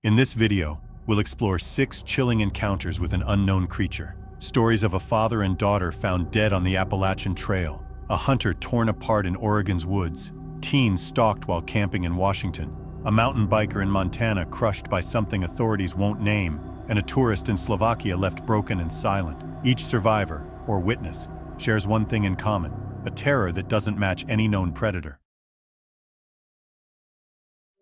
In this video, we'll explore 6 chilling encounters with an unknown creature. Stories of a father and daughter found dead on the Appalachian Trail, a hunter torn apart in Oregon's woods, teens stalked while camping in Washington, a mountain biker in Montana crushed by something authorities won't name, and a tourist in Slovakia left broken and silent. Each survivor, or witness, shares one thing in common: a terror that doesn't match any known predator.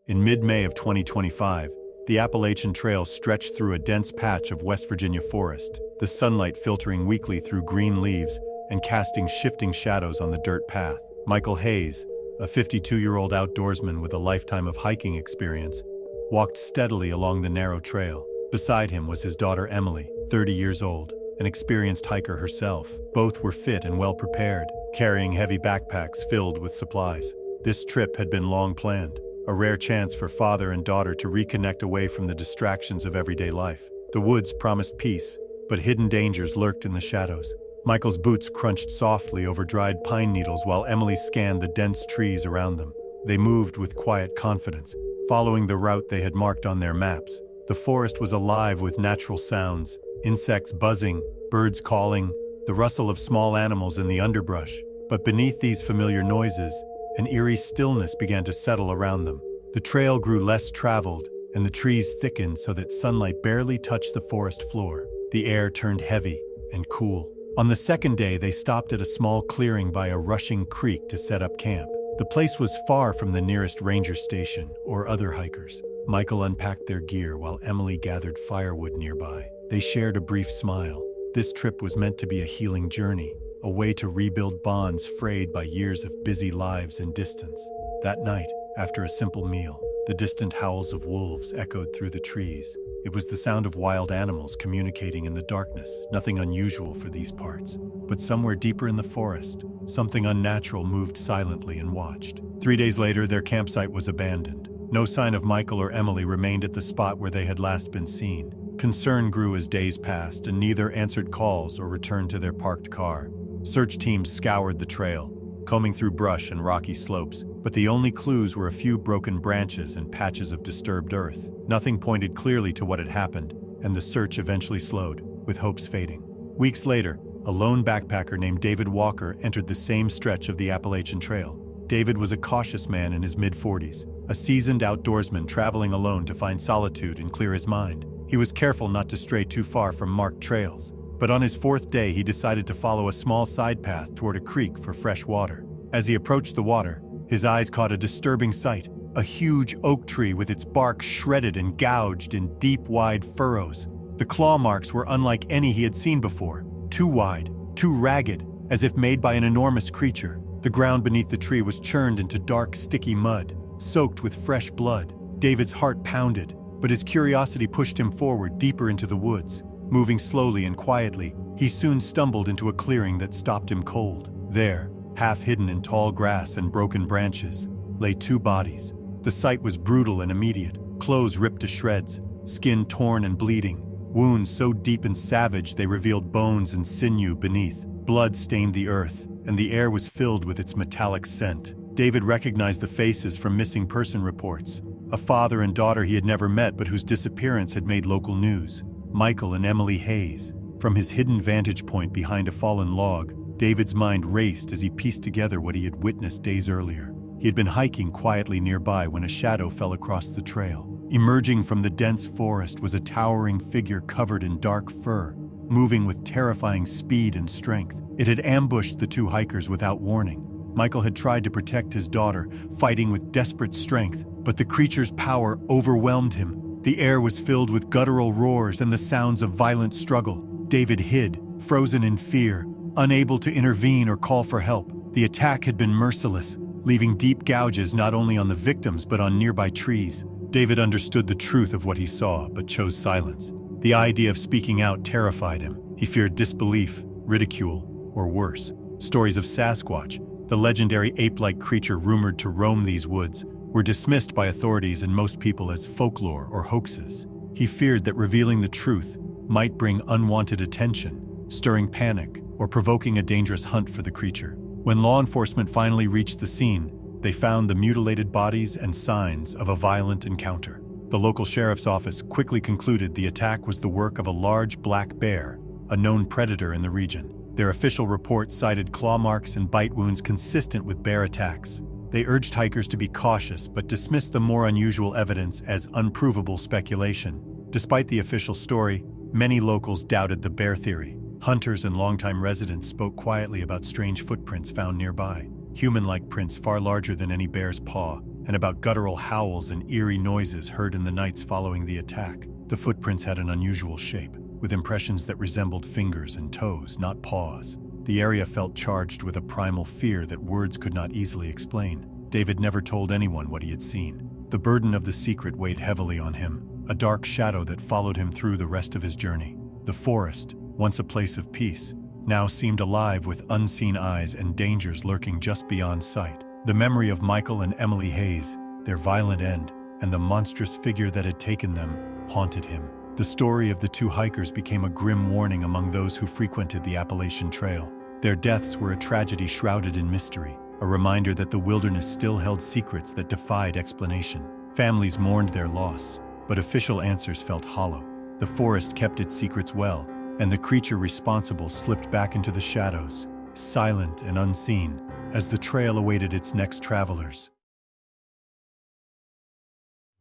In mid-May of 2025, the Appalachian Trail stretched through a dense patch of West Virginia forest, the sunlight filtering weakly through green leaves and casting shifting shadows on the dirt path. Michael Hayes, a 52-year-old outdoorsman with a lifetime of hiking experience, walked steadily along the narrow trail. Beside him was his daughter Emily, 30 years old, an experienced hiker herself. Both were fit and well prepared, carrying heavy backpacks filled with supplies. This trip had been long planned, a rare chance for father and daughter to reconnect away from the distractions of everyday life. The woods promised peace, but hidden dangers lurked in the shadows. Michael's boots crunched softly over dried pine needles while Emily scanned the dense trees around them. They moved with quiet confidence, following the route they had marked on their maps. The forest was alive with natural sounds, insects buzzing, birds calling, the rustle of small animals in the underbrush. But beneath these familiar noises, an eerie stillness began to settle around them. The trail grew less traveled, and the trees thickened so that sunlight barely touched the forest floor. The air turned heavy and cool. On the second day, they stopped at a small clearing by a rushing creek to set up camp. The place was far from the nearest ranger station or other hikers. Michael unpacked their gear while Emily gathered firewood nearby. They shared a brief smile. This trip was meant to be a healing journey, a way to rebuild bonds frayed by years of busy lives and distance. That night, after a simple meal, the distant howls of wolves echoed through the trees. It was the sound of wild animals communicating in the darkness, nothing unusual for these parts. But somewhere deeper in the forest, something unnatural moved silently and watched. 3 days later, their campsite was abandoned. No sign of Michael or Emily remained at the spot where they had last been seen. Concern grew as days passed, and neither answered calls or returned to their parked car. Search teams scoured the trail, combing through brush and rocky slopes, but the only clues were a few broken branches and patches of disturbed earth. Nothing pointed clearly to what had happened, and the search eventually slowed, with hopes fading. Weeks later, a lone backpacker named David Walker entered the same stretch of the Appalachian Trail. David was a cautious man in his mid-40s, a seasoned outdoorsman traveling alone to find solitude and clear his mind. He was careful not to stray too far from marked trails, but on his 4th day he decided to follow a small side path toward a creek for fresh water. As he approached the water, his eyes caught a disturbing sight: a huge oak tree with its bark shredded and gouged in deep, wide furrows. The claw marks were unlike any he had seen before, too wide, too ragged, as if made by an enormous creature. The ground beneath the tree was churned into dark, sticky mud, soaked with fresh blood. David's heart pounded, but his curiosity pushed him forward deeper into the woods. Moving slowly and quietly, he soon stumbled into a clearing that stopped him cold. There, half hidden in tall grass and broken branches, lay 2 bodies. The sight was brutal and immediate: clothes ripped to shreds, skin torn and bleeding, wounds so deep and savage they revealed bones and sinew beneath. Blood stained the earth, and the air was filled with its metallic scent. David recognized the faces from missing person reports, a father and daughter he had never met but whose disappearance had made local news: Michael and Emily Hayes. From his hidden vantage point behind a fallen log, David's mind raced as he pieced together what he had witnessed days earlier. He had been hiking quietly nearby when a shadow fell across the trail. Emerging from the dense forest was a towering figure covered in dark fur, moving with terrifying speed and strength. It had ambushed the 2 hikers without warning. Michael had tried to protect his daughter, fighting with desperate strength, but the creature's power overwhelmed him. The air was filled with guttural roars and the sounds of violent struggle. David hid, frozen in fear, unable to intervene or call for help. The attack had been merciless, leaving deep gouges not only on the victims but on nearby trees. David understood the truth of what he saw, but chose silence. The idea of speaking out terrified him. He feared disbelief, ridicule, or worse. Stories of Sasquatch, the legendary ape-like creature rumored to roam these woods, were dismissed by authorities and most people as folklore or hoaxes. He feared that revealing the truth might bring unwanted attention, stirring panic, or provoking a dangerous hunt for the creature. When law enforcement finally reached the scene, they found the mutilated bodies and signs of a violent encounter. The local sheriff's office quickly concluded the attack was the work of a large black bear, a known predator in the region. Their official report cited claw marks and bite wounds consistent with bear attacks. They urged hikers to be cautious but dismissed the more unusual evidence as unprovable speculation. Despite the official story, many locals doubted the bear theory. Hunters and longtime residents spoke quietly about strange footprints found nearby, human-like prints far larger than any bear's paw, and about guttural howls and eerie noises heard in the nights following the attack. The footprints had an unusual shape, with impressions that resembled fingers and toes, not paws. The area felt charged with a primal fear that words could not easily explain. David never told anyone what he had seen. The burden of the secret weighed heavily on him, a dark shadow that followed him through the rest of his journey. The forest, once a place of peace, now seemed alive with unseen eyes and dangers lurking just beyond sight. The memory of Michael and Emily Hayes, their violent end, and the monstrous figure that had taken them, haunted him. The story of the two hikers became a grim warning among those who frequented the Appalachian Trail. Their deaths were a tragedy shrouded in mystery, a reminder that the wilderness still held secrets that defied explanation. Families mourned their loss, but official answers felt hollow. The forest kept its secrets well, and the creature responsible slipped back into the shadows, silent and unseen, as the trail awaited its next travelers.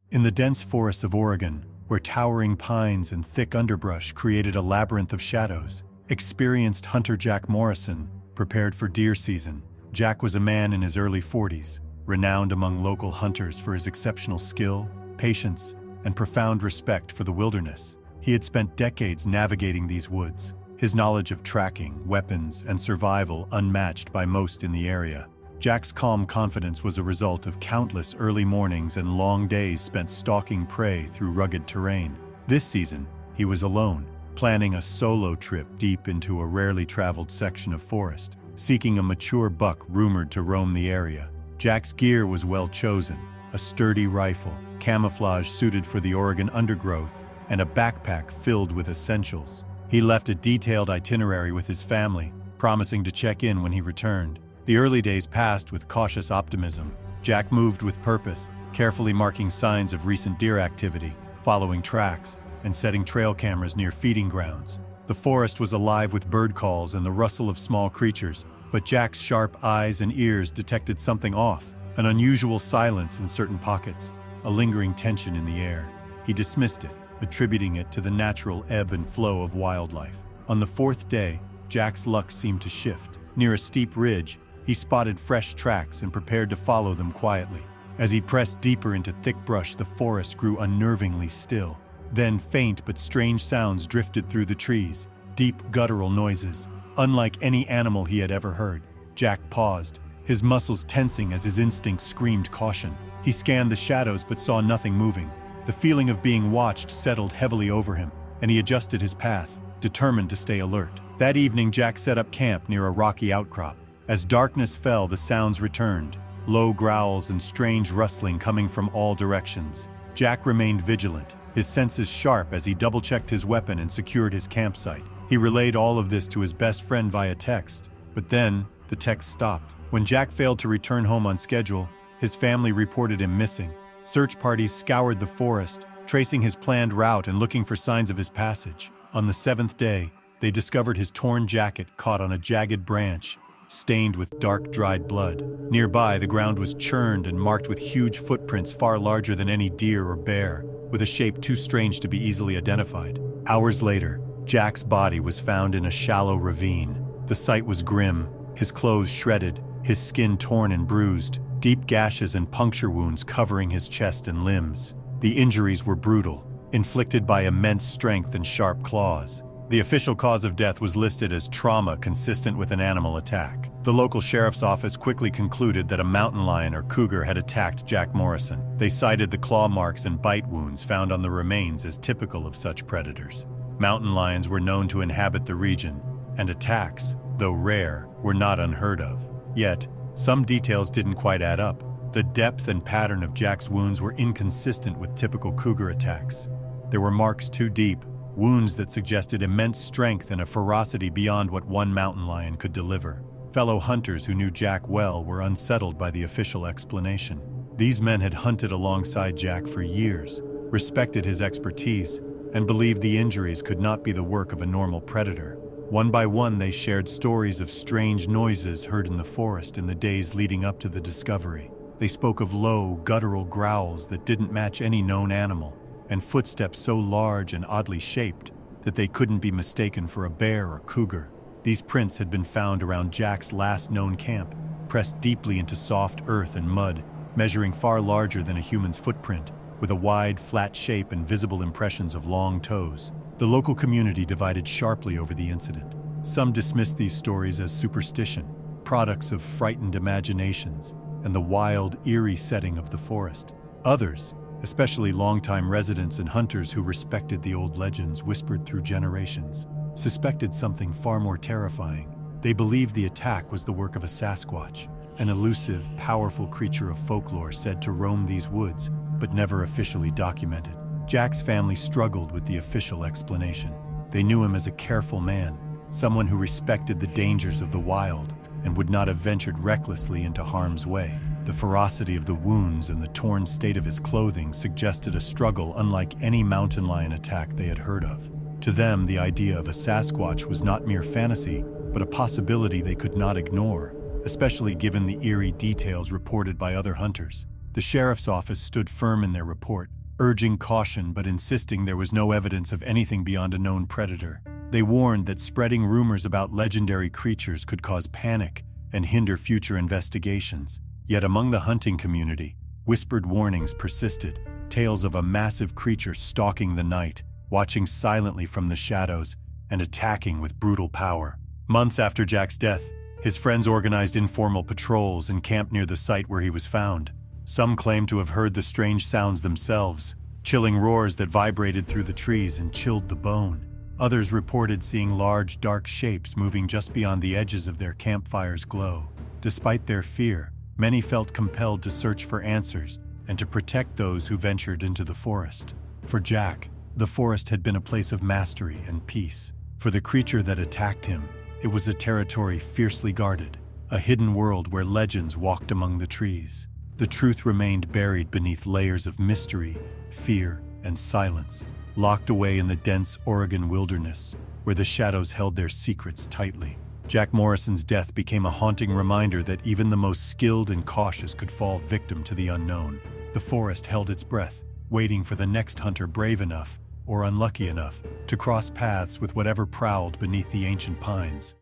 In the dense forests of Oregon, where towering pines and thick underbrush created a labyrinth of shadows, experienced hunter Jack Morrison prepared for deer season. Jack was a man in his early 40s, renowned among local hunters for his exceptional skill, patience, and profound respect for the wilderness. He had spent decades navigating these woods, his knowledge of tracking, weapons, and survival unmatched by most in the area. Jack's calm confidence was a result of countless early mornings and long days spent stalking prey through rugged terrain. This season, he was alone, planning a solo trip deep into a rarely traveled section of forest, seeking a mature buck rumored to roam the area. Jack's gear was well chosen: a sturdy rifle, camouflage suited for the Oregon undergrowth, and a backpack filled with essentials. He left a detailed itinerary with his family, promising to check in when he returned. The early days passed with cautious optimism. Jack moved with purpose, carefully marking signs of recent deer activity, following tracks, and setting trail cameras near feeding grounds. The forest was alive with bird calls and the rustle of small creatures, but Jack's sharp eyes and ears detected something off, an unusual silence in certain pockets, a lingering tension in the air. He dismissed it, attributing it to the natural ebb and flow of wildlife. On the fourth day, Jack's luck seemed to shift. Near a steep ridge, he spotted fresh tracks and prepared to follow them quietly. As he pressed deeper into thick brush, the forest grew unnervingly still. Then faint but strange sounds drifted through the trees, deep guttural noises, unlike any animal he had ever heard. Jack paused, his muscles tensing as his instincts screamed caution. He scanned the shadows but saw nothing moving. The feeling of being watched settled heavily over him, and he adjusted his path, determined to stay alert. That evening, Jack set up camp near a rocky outcrop. As darkness fell, the sounds returned, low growls and strange rustling coming from all directions. Jack remained vigilant, his senses sharp as he double-checked his weapon and secured his campsite. He relayed all of this to his best friend via text, but then the text stopped. When Jack failed to return home on schedule, his family reported him missing. Search parties scoured the forest, tracing his planned route and looking for signs of his passage. On the seventh day, they discovered his torn jacket caught on a jagged branch, stained with dark, dried blood. Nearby, the ground was churned and marked with huge footprints far larger than any deer or bear, with a shape too strange to be easily identified. Hours later, Jack's body was found in a shallow ravine. The sight was grim, his clothes shredded, his skin torn and bruised, deep gashes and puncture wounds covering his chest and limbs. The injuries were brutal, inflicted by immense strength and sharp claws. The official cause of death was listed as trauma consistent with an animal attack. The local sheriff's office quickly concluded that a mountain lion or cougar had attacked Jack Morrison. They cited the claw marks and bite wounds found on the remains as typical of such predators. Mountain lions were known to inhabit the region, and attacks, though rare, were not unheard of. Yet, some details didn't quite add up. The depth and pattern of Jack's wounds were inconsistent with typical cougar attacks. There were marks too deep, wounds that suggested immense strength and a ferocity beyond what one mountain lion could deliver. Fellow hunters who knew Jack well were unsettled by the official explanation. These men had hunted alongside Jack for years, respected his expertise, and believed the injuries could not be the work of a normal predator. One by one, they shared stories of strange noises heard in the forest in the days leading up to the discovery. They spoke of low, guttural growls that didn't match any known animal, and footsteps so large and oddly shaped that they couldn't be mistaken for a bear or cougar. These prints had been found around Jack's last known camp, pressed deeply into soft earth and mud, measuring far larger than a human's footprint, with a wide, flat shape and visible impressions of long toes. The local community divided sharply over the incident. Some dismissed these stories as superstition, products of frightened imaginations, and the wild, eerie setting of the forest. Others, especially longtime residents and hunters who respected the old legends whispered through generations, suspected something far more terrifying. They believed the attack was the work of a Sasquatch, an elusive, powerful creature of folklore said to roam these woods, but never officially documented. Jack's family struggled with the official explanation. They knew him as a careful man, someone who respected the dangers of the wild and would not have ventured recklessly into harm's way. The ferocity of the wounds and the torn state of his clothing suggested a struggle unlike any mountain lion attack they had heard of. To them, the idea of a Sasquatch was not mere fantasy, but a possibility they could not ignore, especially given the eerie details reported by other hunters. The sheriff's office stood firm in their report, urging caution but insisting there was no evidence of anything beyond a known predator. They warned that spreading rumors about legendary creatures could cause panic and hinder future investigations. Yet among the hunting community, whispered warnings persisted, tales of a massive creature stalking the night, watching silently from the shadows, and attacking with brutal power. Months after Jack's death, his friends organized informal patrols and camped near the site where he was found. Some claimed to have heard the strange sounds themselves, chilling roars that vibrated through the trees and chilled the bone. Others reported seeing large, dark shapes moving just beyond the edges of their campfire's glow. Despite their fear, many felt compelled to search for answers and to protect those who ventured into the forest. For Jack, the forest had been a place of mastery and peace. For the creature that attacked him, it was a territory fiercely guarded, a hidden world where legends walked among the trees. The truth remained buried beneath layers of mystery, fear, and silence, locked away in the dense Oregon wilderness, where the shadows held their secrets tightly. Jack Morrison's death became a haunting reminder that even the most skilled and cautious could fall victim to the unknown. The forest held its breath, waiting for the next hunter brave enough, or unlucky enough, to cross paths with whatever prowled beneath the ancient pines.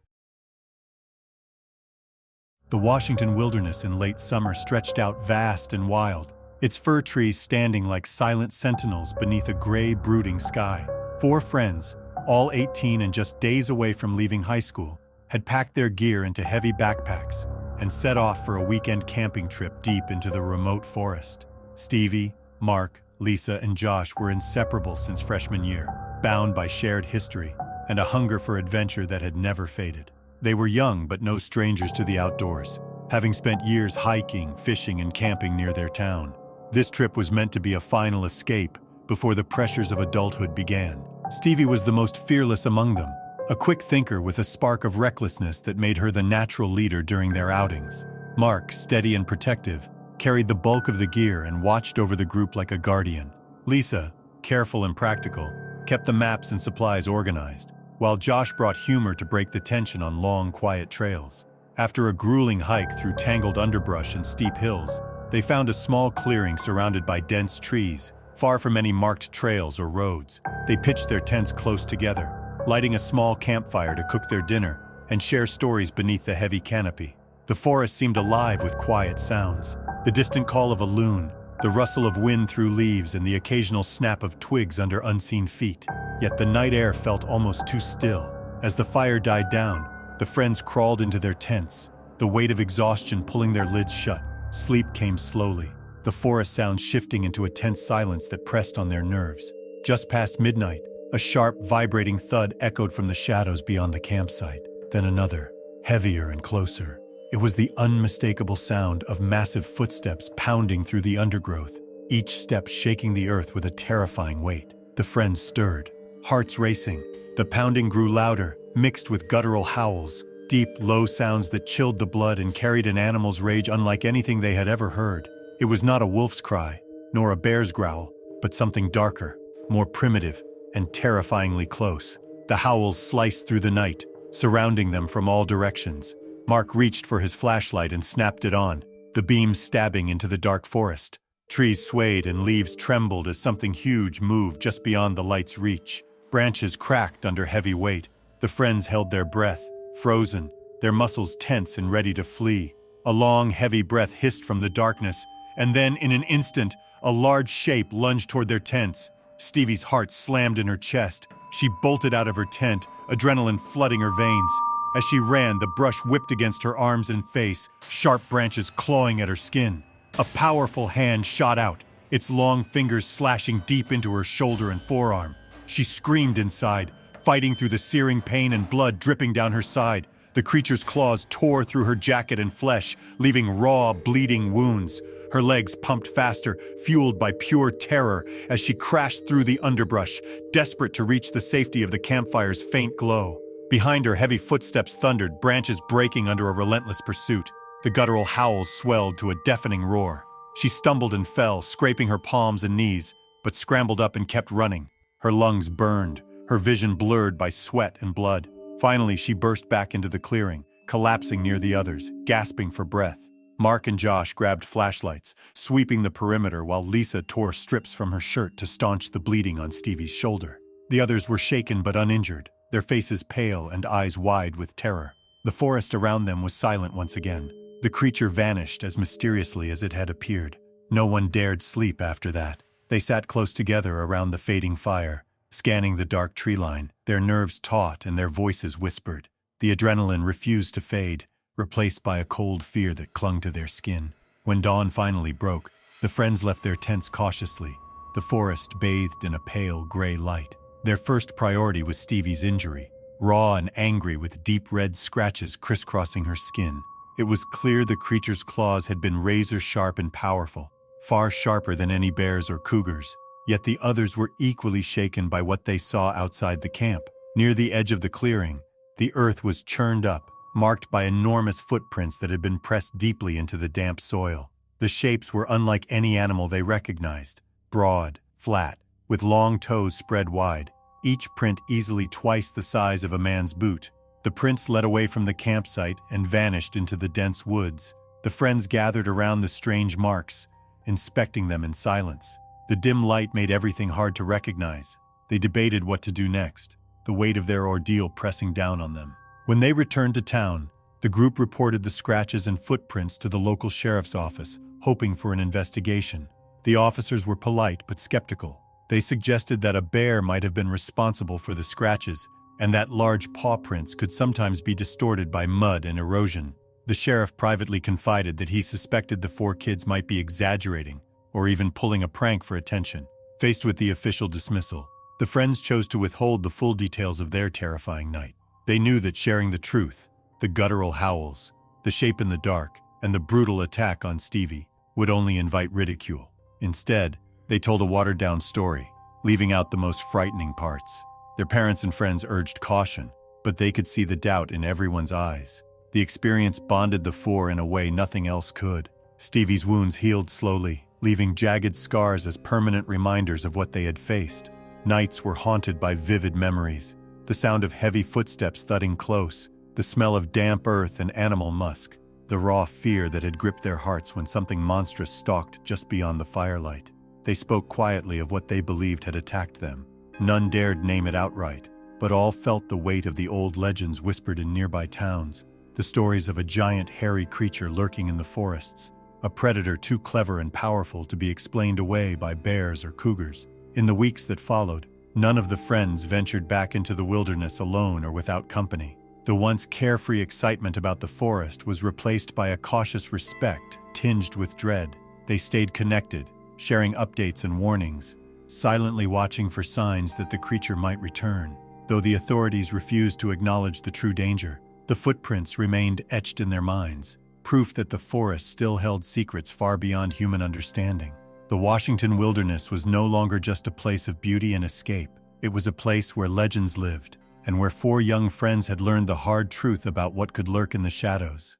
The Washington wilderness in late summer stretched out vast and wild, its fir trees standing like silent sentinels beneath a gray, brooding sky. 4 friends, all 18 and just days away from leaving high school, had packed their gear into heavy backpacks and set off for a weekend camping trip deep into the remote forest. Stevie, Mark, Lisa, and Josh were inseparable since freshman year, bound by shared history and a hunger for adventure that had never faded. They were young but no strangers to the outdoors, having spent years hiking, fishing, and camping near their town. This trip was meant to be a final escape before the pressures of adulthood began. Stevie was the most fearless among them, a quick thinker with a spark of recklessness that made her the natural leader during their outings. Mark, steady and protective, carried the bulk of the gear and watched over the group like a guardian. Lisa, careful and practical, kept the maps and supplies organized, while Josh brought humor to break the tension on long, quiet trails. After a grueling hike through tangled underbrush and steep hills, they found a small clearing surrounded by dense trees, far from any marked trails or roads. They pitched their tents close together, lighting a small campfire to cook their dinner and share stories beneath the heavy canopy. The forest seemed alive with quiet sounds, the distant call of a loon, the rustle of wind through leaves, and the occasional snap of twigs under unseen feet. Yet the night air felt almost too still. As the fire died down, the friends crawled into their tents, the weight of exhaustion pulling their lids shut. Sleep came slowly, the forest sound shifting into a tense silence that pressed on their nerves. Just past midnight, a sharp, vibrating thud echoed from the shadows beyond the campsite. Then another, heavier and closer. It was the unmistakable sound of massive footsteps pounding through the undergrowth, each step shaking the earth with a terrifying weight. The friends stirred, hearts racing. The pounding grew louder, mixed with guttural howls, deep, low sounds that chilled the blood and carried an animal's rage unlike anything they had ever heard. It was not a wolf's cry, nor a bear's growl, but something darker, more primitive, and terrifyingly close. The howls sliced through the night, surrounding them from all directions. Mark reached for his flashlight and snapped it on, the beam stabbing into the dark forest. Trees swayed and leaves trembled as something huge moved just beyond the light's reach. Branches cracked under heavy weight. The friends held their breath, frozen, their muscles tense and ready to flee. A long, heavy breath hissed from the darkness, and then, in an instant, a large shape lunged toward their tents. Stevie's heart slammed in her chest. She bolted out of her tent, adrenaline flooding her veins. As she ran, the brush whipped against her arms and face, sharp branches clawing at her skin. A powerful hand shot out, its long fingers slashing deep into her shoulder and forearm. She screamed inside, fighting through the searing pain and blood dripping down her side. The creature's claws tore through her jacket and flesh, leaving raw, bleeding wounds. Her legs pumped faster, fueled by pure terror, as she crashed through the underbrush, desperate to reach the safety of the campfire's faint glow. Behind her, heavy footsteps thundered, branches breaking under a relentless pursuit. The guttural howls swelled to a deafening roar. She stumbled and fell, scraping her palms and knees, but scrambled up and kept running. Her lungs burned, her vision blurred by sweat and blood. Finally, she burst back into the clearing, collapsing near the others, gasping for breath. Mark and Josh grabbed flashlights, sweeping the perimeter while Lisa tore strips from her shirt to staunch the bleeding on Stevie's shoulder. The others were shaken but uninjured, their faces pale and eyes wide with terror. The forest around them was silent once again. The creature vanished as mysteriously as it had appeared. No one dared sleep after that. They sat close together around the fading fire, scanning the dark tree line, their nerves taut and their voices whispered. The adrenaline refused to fade, replaced by a cold fear that clung to their skin. When dawn finally broke, the friends left their tents cautiously, the forest bathed in a pale gray light. Their first priority was Stevie's injury, raw and angry with deep red scratches crisscrossing her skin. It was clear the creature's claws had been razor-sharp and powerful, far sharper than any bears or cougars. Yet the others were equally shaken by what they saw outside the camp. Near the edge of the clearing, the earth was churned up, marked by enormous footprints that had been pressed deeply into the damp soil. The shapes were unlike any animal they recognized, broad, flat, with long toes spread wide, each print easily twice the size of a man's boot. The prints led away from the campsite and vanished into the dense woods. The friends gathered around the strange marks, inspecting them in silence. The dim light made everything hard to recognize. They debated what to do next, the weight of their ordeal pressing down on them. When they returned to town, the group reported the scratches and footprints to the local sheriff's office, hoping for an investigation. The officers were polite but skeptical. They suggested that a bear might have been responsible for the scratches, and that large paw prints could sometimes be distorted by mud and erosion. The sheriff privately confided that he suspected the four kids might be exaggerating, or even pulling a prank for attention. Faced with the official dismissal, the friends chose to withhold the full details of their terrifying night. They knew that sharing the truth, the guttural howls, the shape in the dark, and the brutal attack on Stevie would only invite ridicule. Instead, they told a watered-down story, leaving out the most frightening parts. Their parents and friends urged caution, but they could see the doubt in everyone's eyes. The experience bonded the four in a way nothing else could. Stevie's wounds healed slowly, leaving jagged scars as permanent reminders of what they had faced. Nights were haunted by vivid memories, the sound of heavy footsteps thudding close, the smell of damp earth and animal musk, the raw fear that had gripped their hearts when something monstrous stalked just beyond the firelight. They spoke quietly of what they believed had attacked them. None dared name it outright, but all felt the weight of the old legends whispered in nearby towns, the stories of a giant hairy creature lurking in the forests, a predator too clever and powerful to be explained away by bears or cougars. In the weeks that followed, none of the friends ventured back into the wilderness alone or without company. The once carefree excitement about the forest was replaced by a cautious respect tinged with dread. They stayed connected, sharing updates and warnings, silently watching for signs that the creature might return. Though the authorities refused to acknowledge the true danger, the footprints remained etched in their minds, proof that the forest still held secrets far beyond human understanding. The Washington wilderness was no longer just a place of beauty and escape. It was a place where legends lived, and where four young friends had learned the hard truth about what could lurk in the shadows.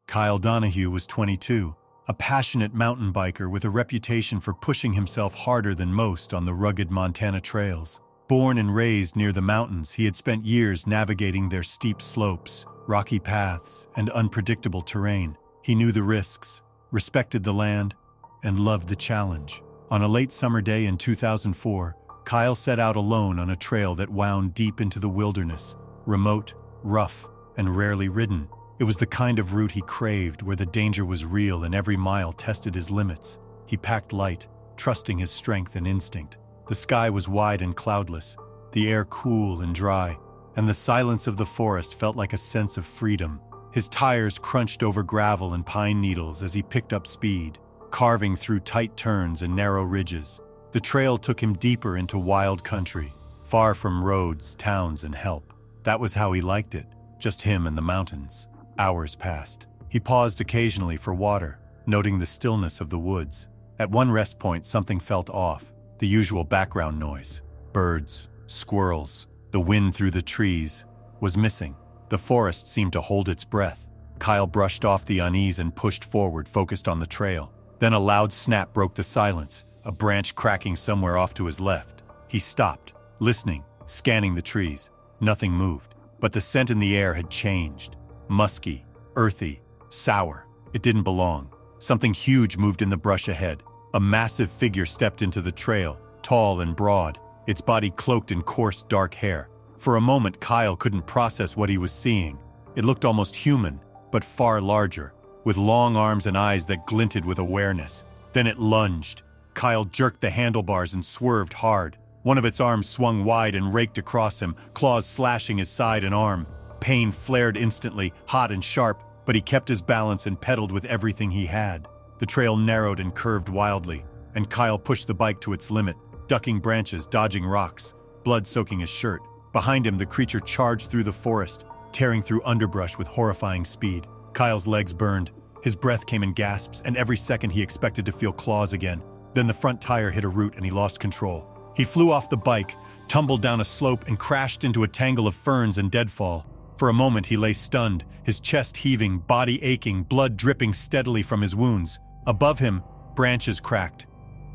Kyle Donahue was 22, a passionate mountain biker with a reputation for pushing himself harder than most on the rugged Montana trails. Born and raised near the mountains, he had spent years navigating their steep slopes, rocky paths, and unpredictable terrain. He knew the risks, respected the land, and loved the challenge. On a late summer day in 2004, Kyle set out alone on a trail that wound deep into the wilderness, remote, rough, and rarely ridden. It was the kind of route he craved, where the danger was real and every mile tested his limits. He packed light, trusting his strength and instinct. The sky was wide and cloudless, the air cool and dry, and the silence of the forest felt like a sense of freedom. His tires crunched over gravel and pine needles as he picked up speed, carving through tight turns and narrow ridges. The trail took him deeper into wild country, far from roads, towns, and help. That was how he liked it, just him and the mountains. Hours passed. He paused occasionally for water, noting the stillness of the woods. At one rest point, something felt off. The usual background noise, birds, squirrels, the wind through the trees, was missing. The forest seemed to hold its breath. Kyle brushed off the unease and pushed forward, focused on the trail. Then a loud snap broke the silence, a branch cracking somewhere off to his left. He stopped, listening, scanning the trees. Nothing moved, but the scent in the air had changed. Musky, earthy, sour. It didn't belong. Something huge moved in the brush ahead. A massive figure stepped into the trail, tall and broad, its body cloaked in coarse, dark hair. For a moment, Kyle couldn't process what he was seeing. It looked almost human, but far larger, with long arms and eyes that glinted with awareness. Then it lunged. Kyle jerked the handlebars and swerved hard. One of its arms swung wide and raked across him, claws slashing his side and arm. Pain flared instantly, hot and sharp, but he kept his balance and pedaled with everything he had. The trail narrowed and curved wildly, and Kyle pushed the bike to its limit, ducking branches, dodging rocks, blood soaking his shirt. Behind him, the creature charged through the forest, tearing through underbrush with horrifying speed. Kyle's legs burned, his breath came in gasps, and every second he expected to feel claws again. Then the front tire hit a root and he lost control. He flew off the bike, tumbled down a slope, and crashed into a tangle of ferns and deadfall. For a moment he lay stunned, his chest heaving, body aching, blood dripping steadily from his wounds. Above him, branches cracked.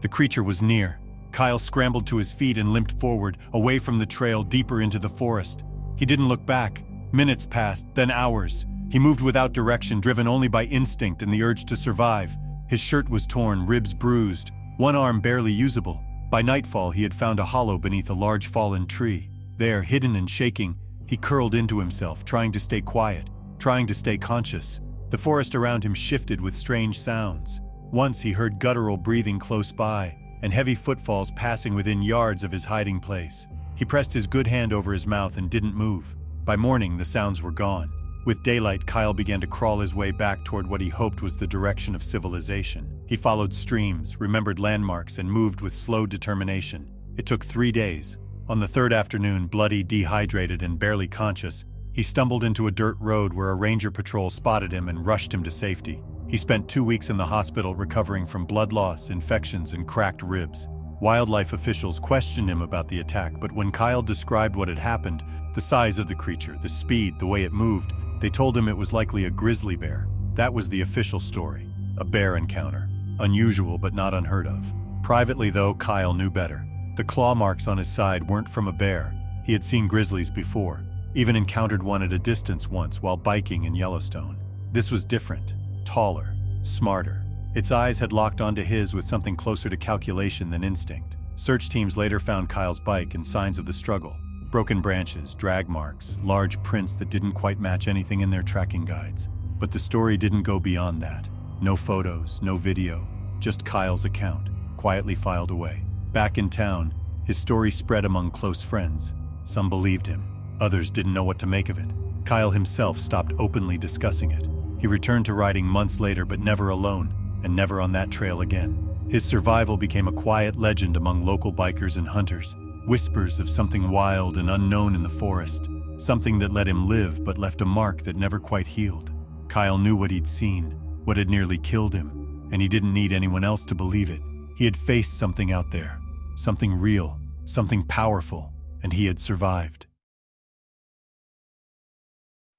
The creature was near. Kyle scrambled to his feet and limped forward, away from the trail, deeper into the forest. He didn't look back. Minutes passed, then hours. He moved without direction, driven only by instinct and the urge to survive. His shirt was torn, ribs bruised, one arm barely usable. By nightfall, he had found a hollow beneath a large fallen tree. There, hidden and shaking, he curled into himself, trying to stay quiet, trying to stay conscious. The forest around him shifted with strange sounds. Once he heard guttural breathing close by, and heavy footfalls passing within yards of his hiding place. He pressed his good hand over his mouth and didn't move. By morning, the sounds were gone. With daylight, Kyle began to crawl his way back toward what he hoped was the direction of civilization. He followed streams, remembered landmarks, and moved with slow determination. It took 3 days. On the third afternoon, bloody, dehydrated, and barely conscious, he stumbled into a dirt road where a ranger patrol spotted him and rushed him to safety. He spent 2 weeks in the hospital recovering from blood loss, infections, and cracked ribs. Wildlife officials questioned him about the attack, but when Kyle described what had happened, the size of the creature, the speed, the way it moved, they told him it was likely a grizzly bear. That was the official story. A bear encounter. Unusual but not unheard of. Privately, though, Kyle knew better. The claw marks on his side weren't from a bear. He had seen grizzlies before, even encountered one at a distance once while biking in Yellowstone. This was different, taller, smarter. Its eyes had locked onto his with something closer to calculation than instinct. Search teams later found Kyle's bike and signs of the struggle. Broken branches, drag marks, large prints that didn't quite match anything in their tracking guides. But the story didn't go beyond that. No photos, no video, just Kyle's account, quietly filed away. Back in town, his story spread among close friends. Some believed him, others didn't know what to make of it. Kyle himself stopped openly discussing it. He returned to riding months later, but never alone, and never on that trail again. His survival became a quiet legend among local bikers and hunters. Whispers of something wild and unknown in the forest, something that let him live but left a mark that never quite healed. Kyle knew what he'd seen, what had nearly killed him, and he didn't need anyone else to believe it. He had faced something out there, something real, something powerful, and he had survived.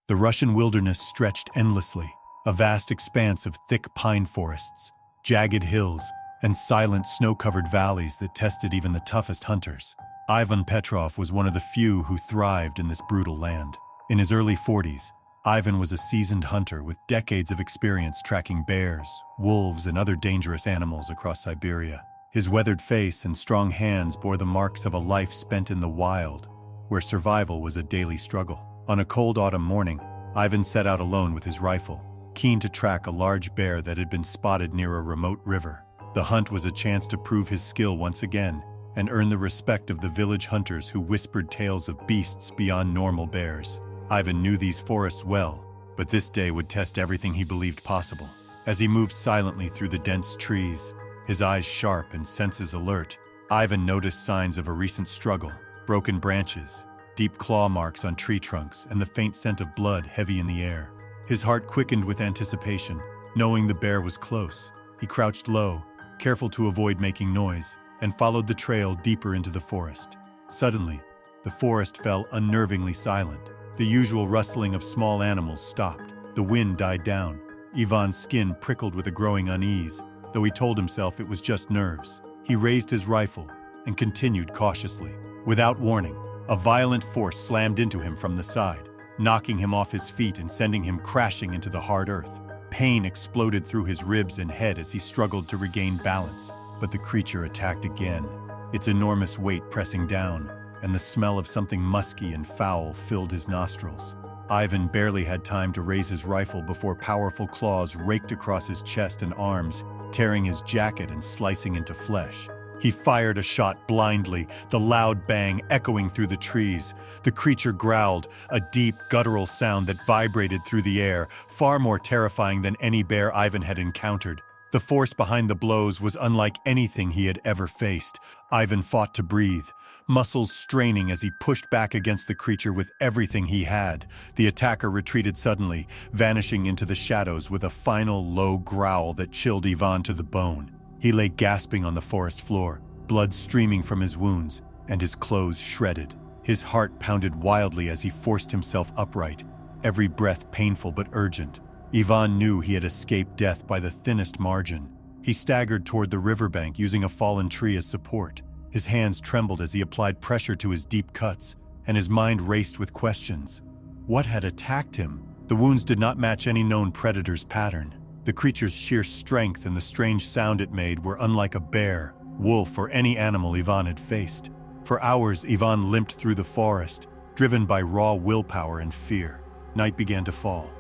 The Russian wilderness stretched endlessly, a vast expanse of thick pine forests, jagged hills, and silent snow-covered valleys that tested even the toughest hunters. Ivan Petrov was one of the few who thrived in this brutal land. In his early 40s, Ivan was a seasoned hunter with decades of experience tracking bears, wolves, and other dangerous animals across Siberia. His weathered face and strong hands bore the marks of a life spent in the wild, where survival was a daily struggle. On a cold autumn morning, Ivan set out alone with his rifle, keen to track a large bear that had been spotted near a remote river. The hunt was a chance to prove his skill once again and earn the respect of the village hunters who whispered tales of beasts beyond normal bears. Ivan knew these forests well, but this day would test everything he believed possible. As he moved silently through the dense trees, his eyes sharp and senses alert, Ivan noticed signs of a recent struggle: broken branches, deep claw marks on tree trunks, and the faint scent of blood heavy in the air. His heart quickened with anticipation, knowing the bear was close. He crouched low, careful to avoid making noise, and followed the trail deeper into the forest. Suddenly, the forest fell unnervingly silent. The usual rustling of small animals stopped. The wind died down. Ivan's skin prickled with a growing unease, though he told himself it was just nerves. He raised his rifle and continued cautiously. Without warning, a violent force slammed into him from the side, knocking him off his feet and sending him crashing into the hard earth. Pain exploded through his ribs and head as he struggled to regain balance, but the creature attacked again, its enormous weight pressing down, and the smell of something musky and foul filled his nostrils. Ivan barely had time to raise his rifle before powerful claws raked across his chest and arms, tearing his jacket and slicing into flesh. He fired a shot blindly, the loud bang echoing through the trees. The creature growled, a deep, guttural sound that vibrated through the air, far more terrifying than any bear Ivan had encountered. The force behind the blows was unlike anything he had ever faced. Ivan fought to breathe, muscles straining as he pushed back against the creature with everything he had. The attacker retreated suddenly, vanishing into the shadows with a final low growl that chilled Ivan to the bone. He lay gasping on the forest floor, blood streaming from his wounds, and his clothes shredded. His heart pounded wildly as he forced himself upright, every breath painful but urgent. Ivan knew he had escaped death by the thinnest margin. He staggered toward the riverbank using a fallen tree as support. His hands trembled as he applied pressure to his deep cuts, and his mind raced with questions. What had attacked him? The wounds did not match any known predator's pattern. The creature's sheer strength and the strange sound it made were unlike a bear, wolf, or any animal Ivan had faced. For hours, Ivan limped through the forest, driven by raw willpower and fear. Night began to fall,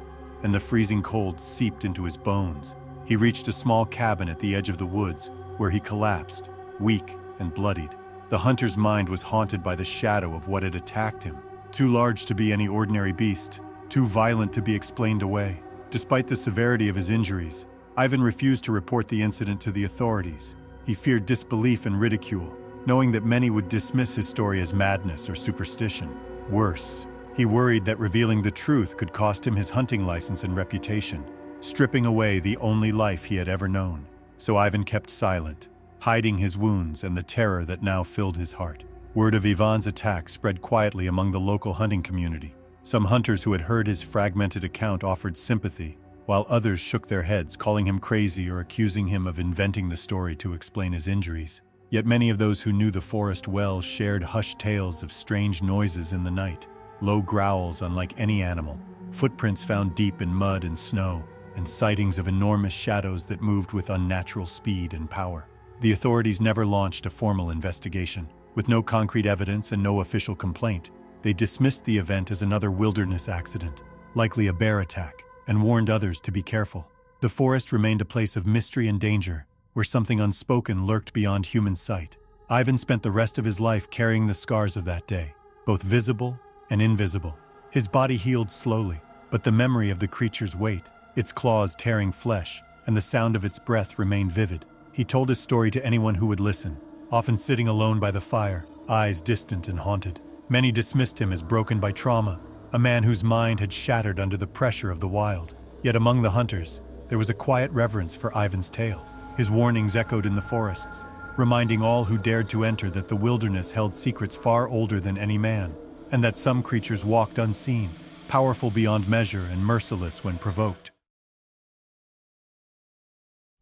and the freezing cold seeped into his bones. He reached a small cabin at the edge of the woods, where he collapsed, weak and bloodied. The hunter's mind was haunted by the shadow of what had attacked him. Too large to be any ordinary beast, too violent to be explained away. Despite the severity of his injuries, Ivan refused to report the incident to the authorities. He feared disbelief and ridicule, knowing that many would dismiss his story as madness or superstition. Worse, he worried that revealing the truth could cost him his hunting license and reputation, stripping away the only life he had ever known. So Ivan kept silent, hiding his wounds and the terror that now filled his heart. Word of Ivan's attack spread quietly among the local hunting community. Some hunters who had heard his fragmented account offered sympathy, while others shook their heads, calling him crazy or accusing him of inventing the story to explain his injuries. Yet many of those who knew the forest well shared hushed tales of strange noises in the night, low growls unlike any animal, footprints found deep in mud and snow, and sightings of enormous shadows that moved with unnatural speed and power. The authorities never launched a formal investigation. With no concrete evidence and no official complaint, they dismissed the event as another wilderness accident, likely a bear attack, and warned others to be careful. The forest remained a place of mystery and danger, where something unspoken lurked beyond human sight. Ivan spent the rest of his life carrying the scars of that day, both visible and invisible. His body healed slowly, but the memory of the creature's weight, its claws tearing flesh, and the sound of its breath remained vivid. He told his story to anyone who would listen, often sitting alone by the fire, eyes distant and haunted. Many dismissed him as broken by trauma, a man whose mind had shattered under the pressure of the wild. Yet among the hunters, there was a quiet reverence for Ivan's tale. His warnings echoed in the forests, reminding all who dared to enter that the wilderness held secrets far older than any man, and that some creatures walked unseen, powerful beyond measure and merciless when provoked.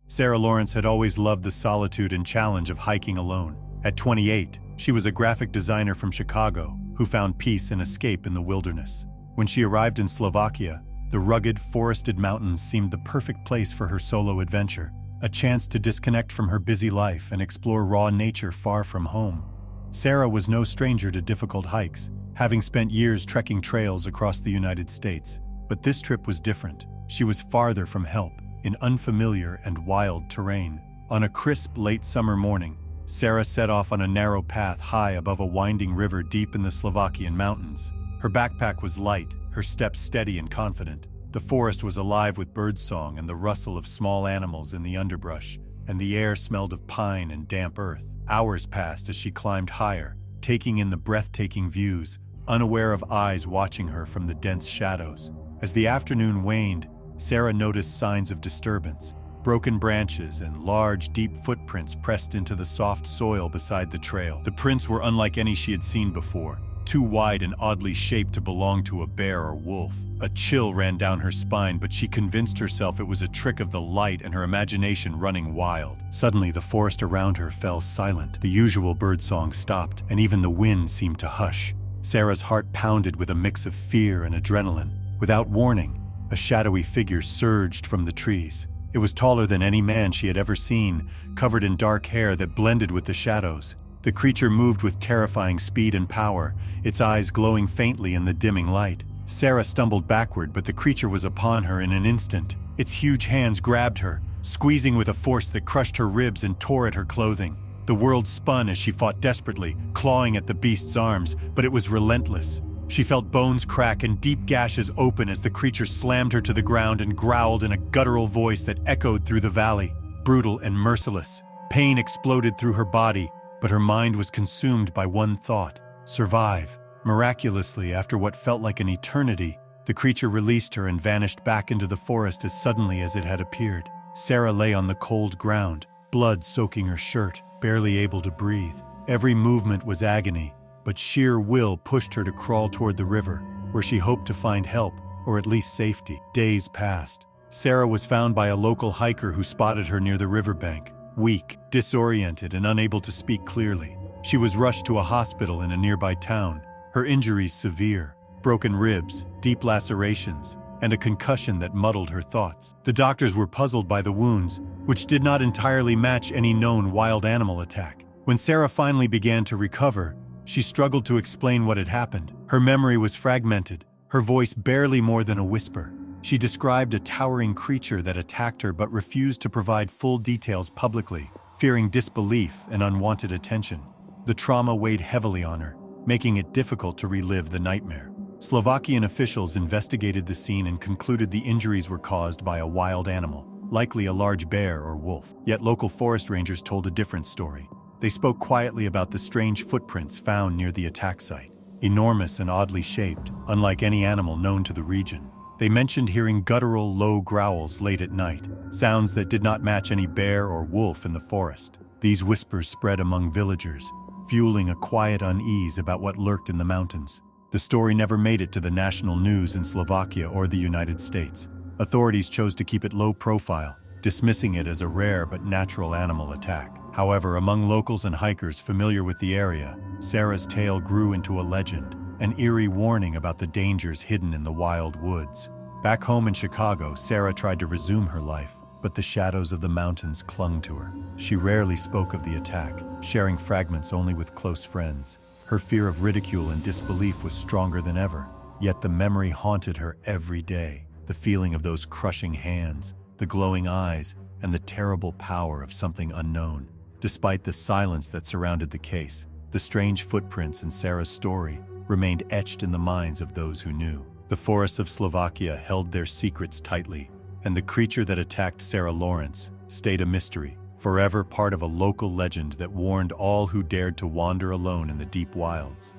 Sarah Lawrence had always loved the solitude and challenge of hiking alone. At 28, she was a graphic designer from Chicago who found peace and escape in the wilderness. When she arrived in Slovakia, the rugged, forested mountains seemed the perfect place for her solo adventure, a chance to disconnect from her busy life and explore raw nature far from home. Sarah was no stranger to difficult hikes, having spent years trekking trails across the United States. But this trip was different. She was farther from help, in unfamiliar and wild terrain. On a crisp, late summer morning, Sarah set off on a narrow path high above a winding river deep in the Slovakian mountains. Her backpack was light, her steps steady and confident. The forest was alive with birdsong and the rustle of small animals in the underbrush, and the air smelled of pine and damp earth. Hours passed as she climbed higher, taking in the breathtaking views, unaware of eyes watching her from the dense shadows. As the afternoon waned, Sarah noticed signs of disturbance. Broken branches and large, deep footprints pressed into the soft soil beside the trail. The prints were unlike any she had seen before, too wide and oddly shaped to belong to a bear or wolf. A chill ran down her spine, but she convinced herself it was a trick of the light and her imagination running wild. Suddenly, the forest around her fell silent. The usual birdsong stopped, and even the wind seemed to hush. Sarah's heart pounded with a mix of fear and adrenaline. Without warning, a shadowy figure surged from the trees. It was taller than any man she had ever seen, covered in dark hair that blended with the shadows. The creature moved with terrifying speed and power, its eyes glowing faintly in the dimming light. Sarah stumbled backward, but the creature was upon her in an instant. Its huge hands grabbed her, squeezing with a force that crushed her ribs and tore at her clothing. The world spun as she fought desperately, clawing at the beast's arms, but it was relentless. She felt bones crack and deep gashes open as the creature slammed her to the ground and growled in a guttural voice that echoed through the valley. Brutal and merciless, pain exploded through her body, but her mind was consumed by one thought: survive. Miraculously, after what felt like an eternity, the creature released her and vanished back into the forest as suddenly as it had appeared. Sarah lay on the cold ground, blood soaking her shirt, barely able to breathe. Every movement was agony, but sheer will pushed her to crawl toward the river, where she hoped to find help, or at least safety. Days passed. Sarah was found by a local hiker who spotted her near the riverbank, weak, disoriented, and unable to speak clearly. She was rushed to a hospital in a nearby town, her injuries severe: broken ribs, deep lacerations, and a concussion that muddled her thoughts. The doctors were puzzled by the wounds, which did not entirely match any known wild animal attack. When Sarah finally began to recover, she struggled to explain what had happened. Her memory was fragmented, her voice barely more than a whisper. She described a towering creature that attacked her but refused to provide full details publicly, fearing disbelief and unwanted attention. The trauma weighed heavily on her, making it difficult to relive the nightmare. Slovakian officials investigated the scene and concluded the injuries were caused by a wild animal, likely a large bear or wolf. Yet local forest rangers told a different story. They spoke quietly about the strange footprints found near the attack site, enormous and oddly shaped, unlike any animal known to the region. They mentioned hearing guttural, low growls late at night, sounds that did not match any bear or wolf in the forest. These whispers spread among villagers, fueling a quiet unease about what lurked in the mountains. The story never made it to the national news in Slovakia or the United States. Authorities chose to keep it low profile, dismissing it as a rare but natural animal attack. However, among locals and hikers familiar with the area, Sarah's tale grew into a legend, an eerie warning about the dangers hidden in the wild woods. Back home in Chicago, Sarah tried to resume her life, but the shadows of the mountains clung to her. She rarely spoke of the attack, sharing fragments only with close friends. Her fear of ridicule and disbelief was stronger than ever, yet the memory haunted her every day. The feeling of those crushing hands, the glowing eyes, and the terrible power of something unknown. Despite the silence that surrounded the case, the strange footprints in Sarah's story remained etched in the minds of those who knew. The forests of Slovakia held their secrets tightly, and the creature that attacked Sarah Lawrence stayed a mystery, forever part of a local legend that warned all who dared to wander alone in the deep wilds.